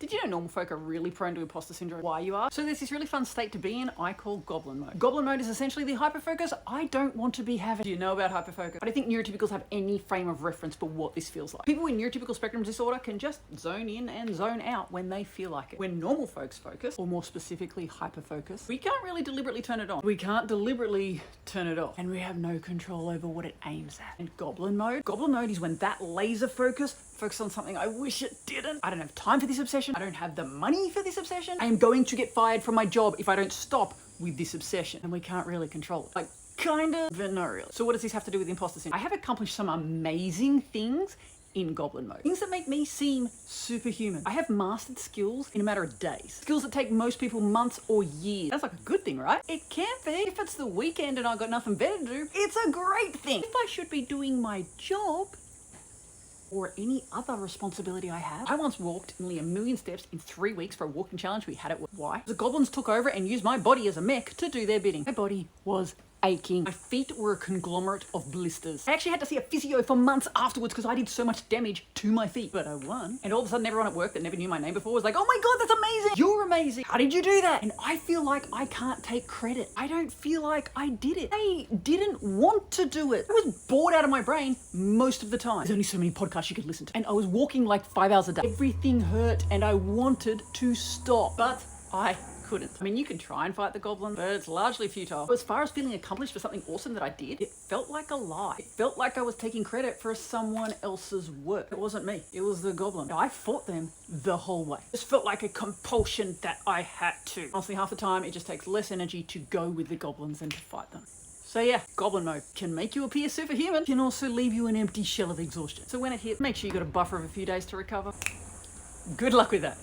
Did you know normal folk are really prone to imposter syndrome? Why, you ask? So there's this really fun state to be in I call Goblin mode. Goblin mode is essentially the hyperfocus I don't want to be having. Do you know about hyperfocus? I don't think neurotypicals have any frame of reference for what this feels like. People with neurotypical spectrum disorder can just zone in and zone out when they feel like it. When normal folks focus, or more specifically hyperfocus, we can't really deliberately turn it on. We can't deliberately turn it off. And we have no control over what it aims at. And Goblin mode is when that laser focus on something I wish it didn't. I don't have time for this obsession. I don't have the money for this obsession. I am going to get fired from my job if I don't stop with this obsession. And we can't really control it. Like, kind of, but not really. So what does this have to do with imposter syndrome? I have accomplished some amazing things in Goblin mode. Things that make me seem superhuman. I have mastered skills in a matter of days. Skills that take most people months or years. That's like a good thing, right? It can be. If it's the weekend and I've got nothing better to do, it's a great thing. If I should be doing my job, or any other responsibility I have. I once walked nearly 1 million steps in 3 weeks for a walking challenge we had at work. Why? The goblins took over and used my body as a mech to do their bidding. My body was aching. My feet were a conglomerate of blisters. I actually had to see a physio for months afterwards because I did so much damage to my feet. But I won. And all of a sudden everyone at work that never knew my name before was like, oh my God, that's amazing. You're amazing. How did you do that? And I feel like I can't take credit. I don't feel like I did it. I didn't want to do it. I was bored out of my brain most of the time. There's only so many podcasts you could listen to. And I was walking like 5 hours a day. Everything hurt and I wanted to stop, but I couldn't. I mean, you can try and fight the goblin, but it's largely futile. But as far as feeling accomplished for something awesome that I did, it felt like a lie. It felt like I was taking credit for someone else's work. It wasn't me. It was the goblin. I fought them the whole way. It just felt like a compulsion that I had to. Honestly, half the time, it just takes less energy to go with the goblins than to fight them. So yeah, Goblin mode can make you appear superhuman, can also leave you an empty shell of exhaustion. So when it hits, make sure you got a buffer of a few days to recover. Good luck with that.